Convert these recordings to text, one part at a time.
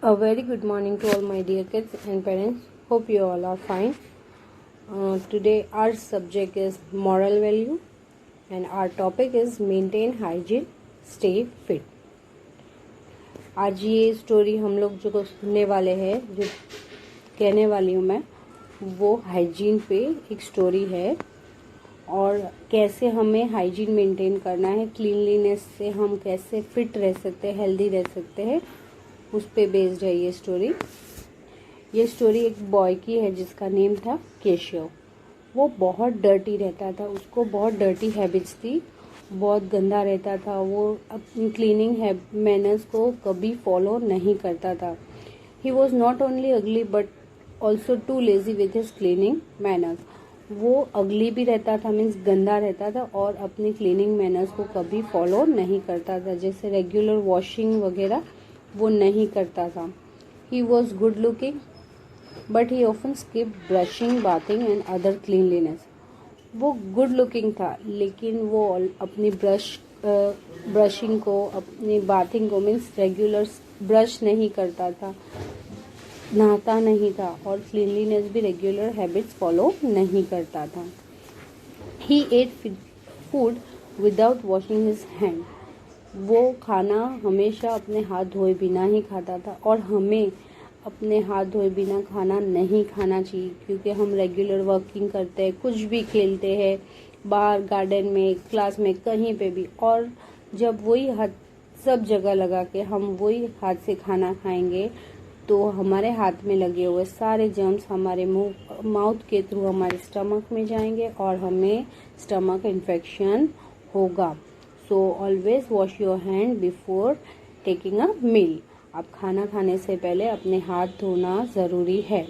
A very good morning to all my dear kids and parents. Hope you all are fine. Today our subject is moral value and our topic is maintain hygiene, stay fit. आज ये story हम लोग जो सुनने वाले हैं, जो कहने वाली हूँ मैं, वो हाइजीन पे एक स्टोरी है और कैसे हमें हाइजीन मेंटेन करना है, क्लीनलीनेस से हम कैसे फिट रह सकते हैं, हेल्दी रह सकते हैं, उस पे बेस्ड है ये स्टोरी। ये स्टोरी एक बॉय की है जिसका नेम था केशव। वो बहुत डर्टी रहता था, उसको बहुत डर्टी हैबिट्स थी, बहुत गंदा रहता था। वो अपनी क्लीनिंग मैनर्स को कभी फॉलो नहीं करता था। ही वॉज नॉट ओनली अगली but also too lazy with his cleaning manners. वो अगली भी रहता था, मीन्स गंदा रहता था, और अपनी क्लीनिंग मैनर्स को कभी फॉलो नहीं करता था, जैसे रेगुलर वॉशिंग वगैरह वो नहीं करता था। He was good looking but he often skip brushing, bathing and other cleanliness. वो गुड लुकिंग था लेकिन वो अपनी ब्रशिंग को, अपनी बाथिंग को, मीन्स रेगुलर ब्रश नहीं करता था, नहाता नहीं था, और क्लीनलीनेस भी रेगुलर हैबिट्स फॉलो नहीं करता था। He ate food without washing his hand. वो खाना हमेशा अपने हाथ धोए बिना ही खाता था, और हमें अपने हाथ धोए बिना खाना नहीं खाना चाहिए, क्योंकि हम रेगुलर वर्किंग करते हैं, कुछ भी खेलते हैं, बाहर गार्डन में, क्लास में, कहीं पे भी, और जब वही हाथ सब जगह लगा के हम वही हाथ से खाना खाएंगे तो हमारे हाथ में लगे हुए सारे जर्म्स हमारे माउथ के थ्रू हमारे स्टमक में जाएंगे और हमें स्टमक इन्फेक्शन होगा। So always wash your hand before taking a meal. आप खाना खाने से पहले अपने हाथ धोना ज़रूरी है।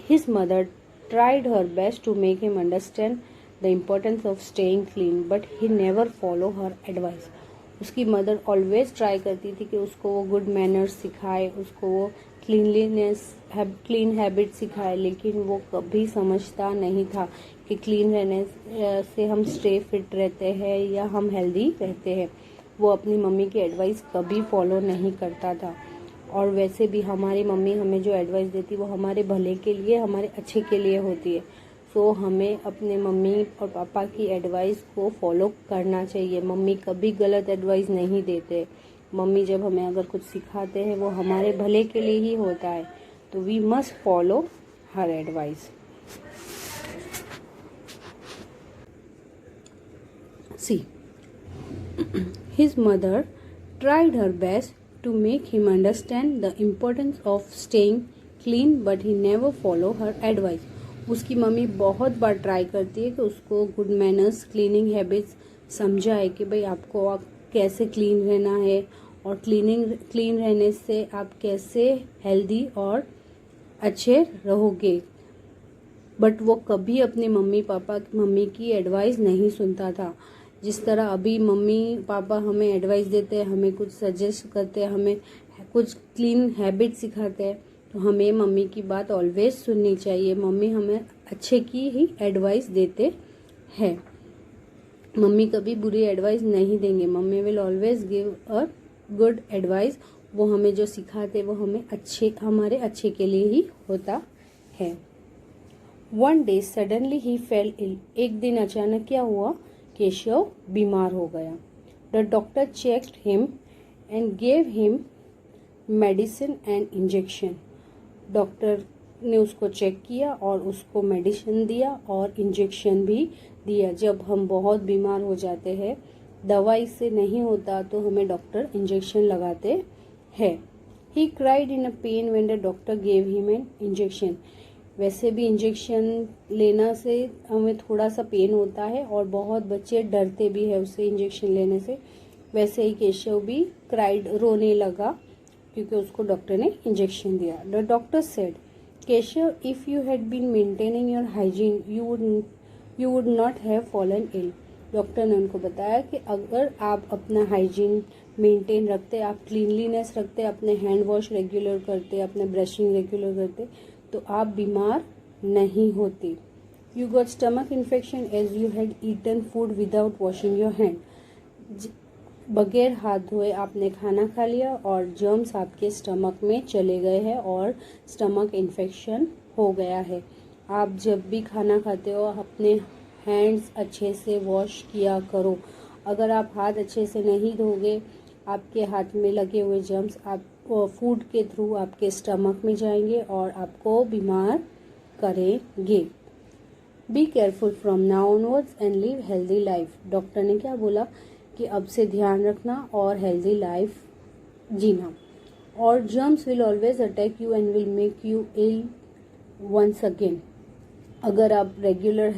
His mother tried her best to make him understand the importance of staying clean but he never follow her advice. उसकी मदर ऑलवेज ट्राई करती थी कि उसको वो गुड मैनर्स सिखाए, उसको वो क्लीन हैबिट सिखाए, लेकिन वो कभी समझता नहीं था कि क्लीन रहने से हम स्टे फिट रहते हैं या हम हेल्दी रहते हैं। वो अपनी मम्मी की एडवाइस कभी फॉलो नहीं करता था, और वैसे भी हमारी मम्मी हमें जो एडवाइस देती वो हमारे भले के लिए, हमारे अच्छे के लिए होती है। सो हमें अपने मम्मी और पापा की एडवाइस को फॉलो करना चाहिए। मम्मी कभी गलत एडवाइस नहीं देते। मम्मी जब हमें अगर कुछ सिखाते हैं वो हमारे भले के लिए ही होता है, तो we must follow her advice. See, his mother tried her best to make him understand the importance of staying clean but he never follow her advice. उसकी मम्मी बहुत बार ट्राई करती है कि उसको गुड मैनर्स, क्लीनिंग हैबिट्स समझाए कि भाई आपको कैसे क्लीन रहना है और क्लीन रहने से आप कैसे हेल्दी और अच्छे रहोगे, बट वो कभी अपने मम्मी की एडवाइस नहीं सुनता था। जिस तरह अभी मम्मी पापा हमें एडवाइस देते हैं, हमें कुछ सजेस्ट करते हैं, हमें कुछ क्लीन हैबिट सिखाते हैं, तो हमें मम्मी की बात ऑलवेज सुननी चाहिए। मम्मी हमें अच्छे की ही एडवाइस देते हैं। मम्मी कभी बुरी एडवाइस नहीं देंगे। Mummy will always give a good advice. वो हमें जो सिखाते वो हमें हमारे अच्छे के लिए ही होता है। वन डे सडनली ही फेल इल। एक दिन अचानक क्या हुआ, केशव बीमार हो गया। The doctor checked him and gave him medicine and injection. Doctor ने उसको चेक किया और उसको मेडिसिन दिया और इंजेक्शन भी दिया। जब हम बहुत बीमार हो जाते हैं, दवाई से नहीं होता तो हमें डॉक्टर इंजेक्शन लगाते हैं। He cried in a pain when the doctor gave him an injection. वैसे भी इंजेक्शन लेना से हमें थोड़ा सा पेन होता है और बहुत बच्चे डरते भी है उससे, इंजेक्शन लेने से। वैसे ही केशव भी क्राइड, रोने लगा क्योंकि उसको डॉक्टर ने इंजेक्शन दिया। The doctor said, Keshav, if you had been maintaining your hygiene you would not have fallen ill. Doctor ने उनको बताया कि अगर आप अपना हाइजीन मेंटेन रखते, आप क्लीनलीनेस रखते, अपने हैंड वॉश रेगुलर करते, अपने ब्रशिंग रेगुलर करते, तो आप बीमार नहीं होते। You got stomach infection as you had eaten food without washing your hand. बगैर हाथ धोए आपने खाना खा लिया और जर्म्स आपके स्टमक में चले गए हैं और स्टमक इन्फेक्शन हो गया है। आप जब भी खाना खाते हो अपने हैंड्स अच्छे से वॉश किया करो। अगर आप हाथ अच्छे से नहीं धोगे, आपके हाथ में लगे हुए जर्म्स आप फूड के थ्रू आपके स्टमक में जाएंगे और आपको बीमार करेंगे। Be careful from now onwards and live healthy life. Doctor ने क्या बोला कि अब से ध्यान रखना और हेल्दी लाइफ जीना। और germs will always attack you and will make you ill once again. अगर आप रेगुलर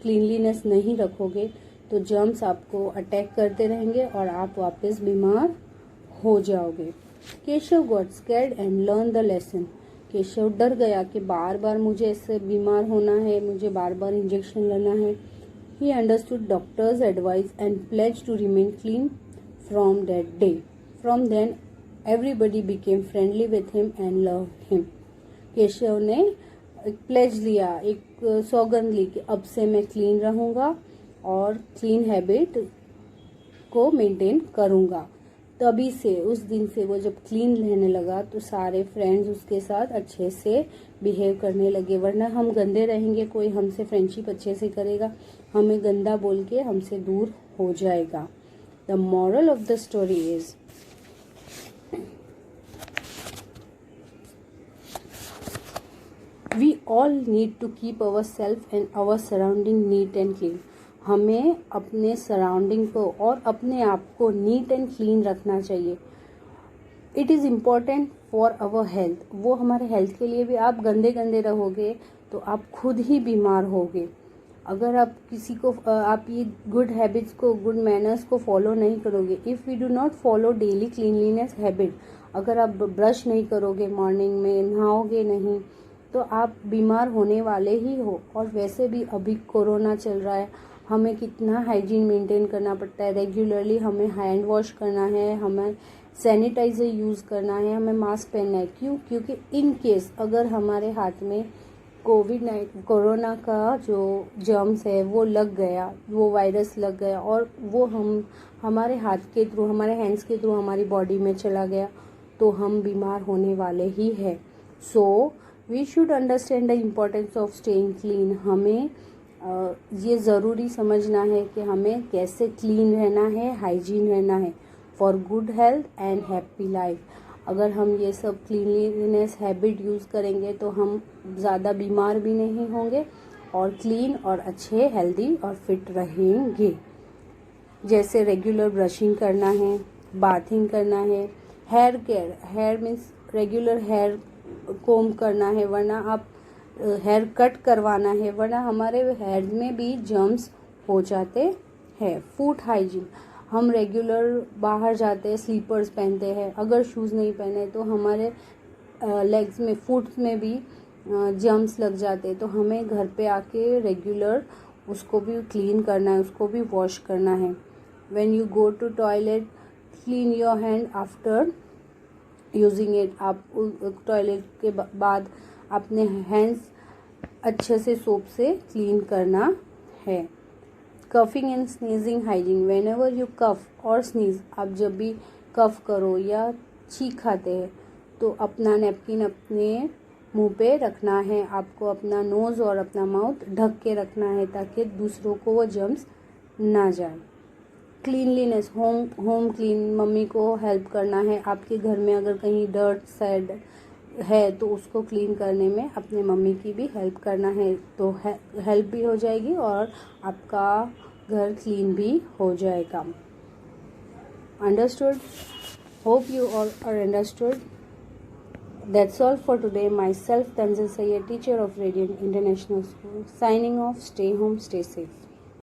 क्लीनलीनेस नहीं रखोगे तो जर्म्स आपको अटैक करते रहेंगे और आप वापस बीमार हो जाओगे। Keshav got scared and learn the lesson. Keshav डर गया कि बार बार मुझे ऐसे बीमार होना है, मुझे बार बार इंजेक्शन लेना है। He understood doctor's advice and pledged to remain clean from that day. From then, everybody became friendly with him and loved him. Keshav ने एक प्लेज लिया, एक सौगंध ली कि अब से मैं क्लीन रहूँगा और क्लीन हैबिट को मेंटेन करूँगा। तभी से उस दिन से वो जब क्लीन रहने लगा तो सारे फ्रेंड्स उसके साथ अच्छे से बिहेव करने लगे। वरना हम गंदे रहेंगे, कोई हमसे फ्रेंडशिप अच्छे से करेगा, हमें गंदा बोल के हमसे दूर हो जाएगा। The moral of the story is we all need to keep our self and our surrounding neat and clean. हमें अपने सराउंडिंग को और अपने आप को नीट एंड क्लीन रखना चाहिए। It is important for our health. वो हमारे हेल्थ के लिए भी, आप गंदे गंदे रहोगे तो आप खुद ही बीमार होगे। अगर आप किसी को आप ये गुड हैबिट्स को, गुड मैनर्स को फॉलो नहीं करोगे, if you do not follow daily cleanliness habit, अगर आप ब्रश नहीं करोगे, मॉर्निंग में नहाओगे नहीं, तो आप बीमार होने वाले ही हो। और वैसे भी अभी कोरोना चल रहा है, हमें कितना हाइजीन मेंटेन करना पड़ता है। रेगुलरली हमें हैंड वॉश करना है, हमें सैनिटाइज़र यूज़ करना है, हमें मास्क पहनना है। क्यों? क्योंकि इन केस अगर हमारे हाथ में कोरोना का जो जर्म्स है वो लग गया, वो वायरस लग गया और वो हमारे हाथ के थ्रू, हमारे हैंड्स के थ्रू हमारी बॉडी में चला गया, तो हम बीमार होने वाले ही हैं। So we should understand the importance of staying clean. हमें ये ज़रूरी समझना है कि हमें कैसे क्लीन रहना है, हाइजीन रहना है for good health and happy life. अगर हम ये सब क्लीनलीनेस हैबिट यूज़ करेंगे तो हम ज़्यादा बीमार भी नहीं होंगे और क्लीन और अच्छे, हेल्दी और फिट रहेंगे। जैसे रेगुलर ब्रशिंग करना है, बाथिंग करना है, hair care, hair means regular hair comb करना है, वरना आप हेयर कट करवाना है, वरना हमारे हेयर में भी जर्म्स हो जाते हैं। फुट हाइजीन, हम रेगुलर बाहर जाते हैं, स्लीपर्स पहनते हैं, अगर शूज़ नहीं पहने तो हमारे लेग्स में, फुट में भी जर्म्स लग जाते हैं। तो हमें घर पे आके रेगुलर उसको भी क्लीन करना है, उसको भी वॉश करना है। When you go to toilet, clean your hand after using it. आप टॉयलेट के बाद अपने हैंड्स अच्छे से सोप से क्लीन करना है। Coughing and sneezing hygiene, whenever you cough और स्नीज, आप जब भी कफ करो या छींक खाते हैं तो अपना नैपकिन अपने मुंह पे रखना है। आपको अपना नोज़ और अपना माउथ ढक के रखना है ताकि दूसरों को वो जर्म्स ना जाए। क्लीनलीनेस, होम क्लीन, मम्मी को हेल्प करना है। आपके घर में अगर कहीं डर्ट सैड है तो उसको क्लीन करने में अपने मम्मी की भी हेल्प करना है, तो हेल्प भी हो जाएगी और आपका घर क्लीन भी हो जाएगा। Understood? Hope you all are understood. That's all for today. Myself, Tanzil Sayyed, teacher of Radiant International School, signing off. Stay home, stay safe.